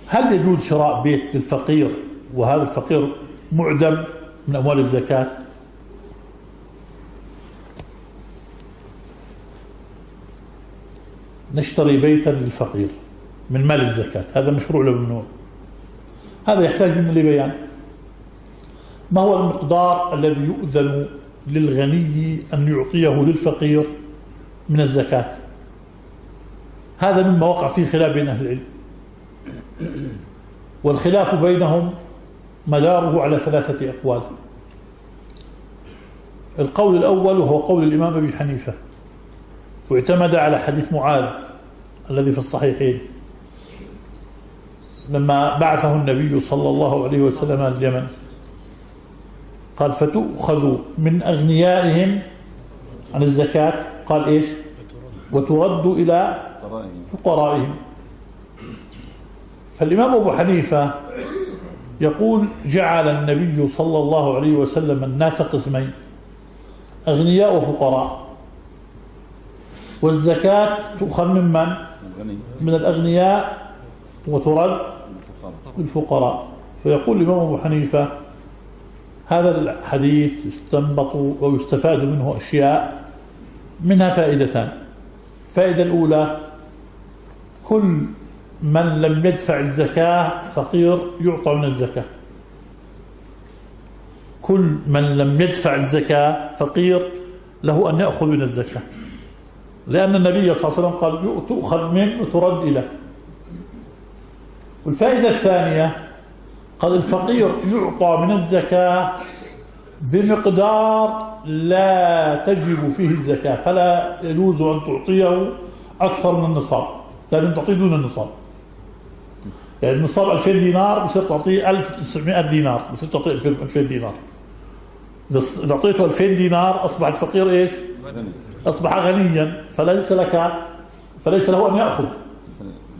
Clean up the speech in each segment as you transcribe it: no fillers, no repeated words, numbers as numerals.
هل يجوز شراء بيت للفقير وهذا الفقير معدم من أموال الزكاة؟ نشتري بيتا للفقير من مال الزكاة، هذا مشروع ولا ممنوع؟ هذا يحتاج منا لبيان. ما هو المقدار الذي يؤذن للغني أن يعطيه للفقير من الزكاة؟ هذا مما وقع فيه خلاف بين أهل العلم، والخلاف بينهم مداره على 3 أقوال. القول الأول وهو قول الإمام أبي حنيفة، واعتمد على حديث معاذ الذي في الصحيحين لما بعثه النبي صلى الله عليه وسلم اليمن، قال فتؤخذ من أغنيائهم عن الزكاة، قال إيش؟ وترد إلى فقرائهم. فالإمام أبو حنيفة يقول جعل النبي صلى الله عليه وسلم الناس قسمين، أغنياء وفقراء، والزكاة تؤخذ من؟ من الأغنياء وترد للفقراء. فيقول الإمام أبو حنيفة هذا الحديث يستنبط أو يستفاد منه أشياء، منها فائدتان. الفائدة الأولى كل من لم يدفع الزكاة فقير يعطى من الزكاة، كل من لم يدفع الزكاة فقير له أن يأخذ من الزكاة، لأن النبي صلى الله عليه وسلم قال تؤخذ من وترد إليه. والفائدة الثانية قال الفقير يعطى من الزكاة بمقدار لا تجب فيه الزكاة، فلا يجوز أن تعطيه أكثر من النصاب، لازم تعطيه دون النصاب. يعني النصاب 2000 دينار بصير تعطيه 1900 دينار، بصير تعطيه 2000 دينار. إذا أعطيته 2000 دينار أصبح الفقير إيش؟ أصبح غنيا، فليس له أن يأخذ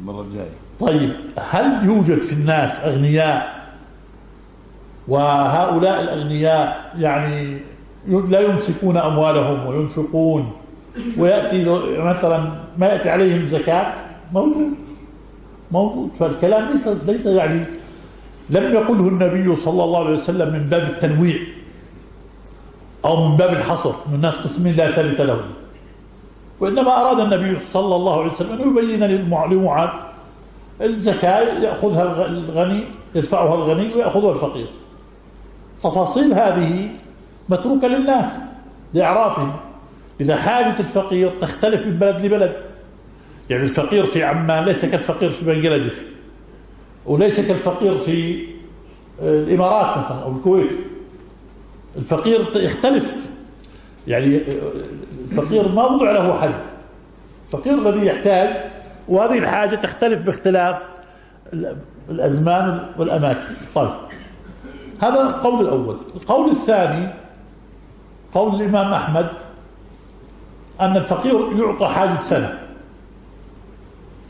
المرة الجاية. طيب هل يوجد في الناس أغنياء وهؤلاء الأغنياء يعني لا يمسكون أموالهم وينفقون ويأتي مثلا ما يأتي عليهم زكاة؟ موجود. فالكلام ليس يعني لم يقله النبي صلى الله عليه وسلم من باب التنويع أو من باب الحصر من الناس قسمين لا ثالث لهم، وإنما أراد النبي صلى الله عليه وسلم أن يبين لمعاذ الزكاة يأخذها الغني، يدفعها الغني ويأخذها الفقير. تفاصيل هذه متروكة للناس لإعرافهم. إذا حاجة الفقير تختلف من بلد لبلد، يعني الفقير في عمان ليس كالفقير في بنغلاديش، وليس كالفقير في الإمارات مثلا أو الكويت. الفقير يختلف، يعني الفقير ما وضع له حل، الفقير الذي يحتاج، وهذه الحاجة تختلف باختلاف الأزمان والأماكن. طيب هذا القول الأول. القول الثاني قول الإمام أحمد أن الفقير يعطى حاجة سنة،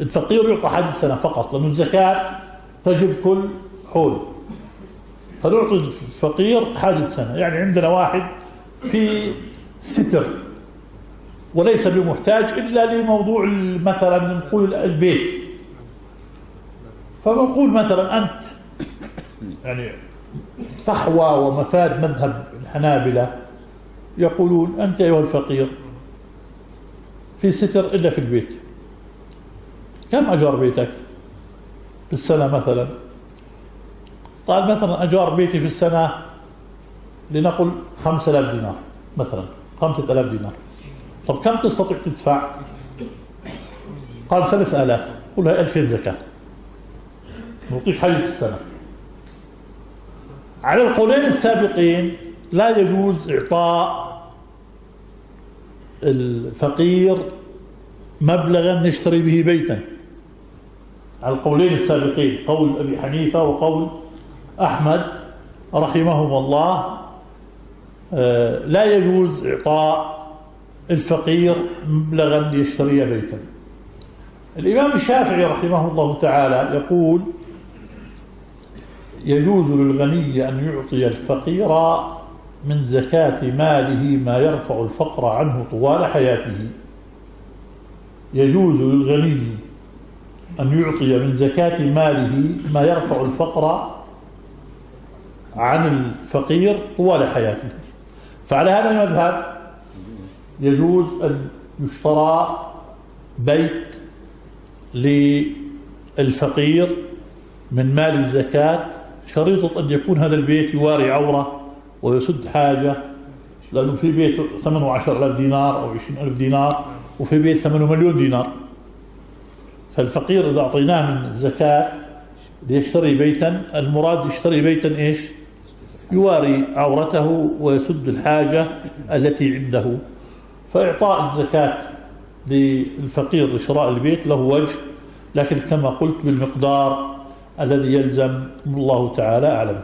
الفقير يعطى حاجة سنة فقط، لأن الزكاة تجب كل حول، فنعطي الفقير حاجة سنة. يعني عندنا واحد في ستر وليس بمحتاج إلا لموضوع مثلا نقول البيت، فنقول مثلا أنت يعني فحوى ومفاد مذهب الحنابلة يقولون أنت أيها الفقير في ستر إلا في البيت، كم أجار بيتك في السنة مثلا؟ قال مثلا أجار بيتي في السنة لنقل 5000 دينار مثلا، 5000 دينار. طب كم تستطيع تدفع؟ قال 3000. قل هي 2000 زكاة، نعطيك حاجة السنة. على القولين السابقين لا يجوز إعطاء الفقير مبلغا نشتري به بيتا، على القولين السابقين، قول أبي حنيفة وقول أحمد رحمهم الله، لا يجوز إعطاء الفقير مبلغا ليشتري بيتا. الإمام الشافعي رحمه الله تعالى يقول يجوز للغني أن يعطي الفقير من زكاة ماله ما يرفع الفقر عنه طوال حياته. يجوز للغني أن يعطي من زكاة ماله ما يرفع الفقر عن الفقير طوال حياته. فعلى هذا المذهب يجوز أن يشترى بيت للفقير من مال الزكاة، شريطة أن يكون هذا البيت يواري عورة ويسد حاجة، لأنه في بيت ثمنه 10,000 دينار أو 20,000 دينار، وفي بيت ثمنه 1,000,000 دينار. فالفقير إذا أعطيناه من الزكاة ليشتري بيتا، المراد يشتري بيتا إيش؟ يواري عورته ويسد الحاجة التي عنده. فإعطاء الزكاة للفقير لشراء البيت له وجه، لكن كما قلت بالمقدار الذي يلزم، الله تعالى أعلم.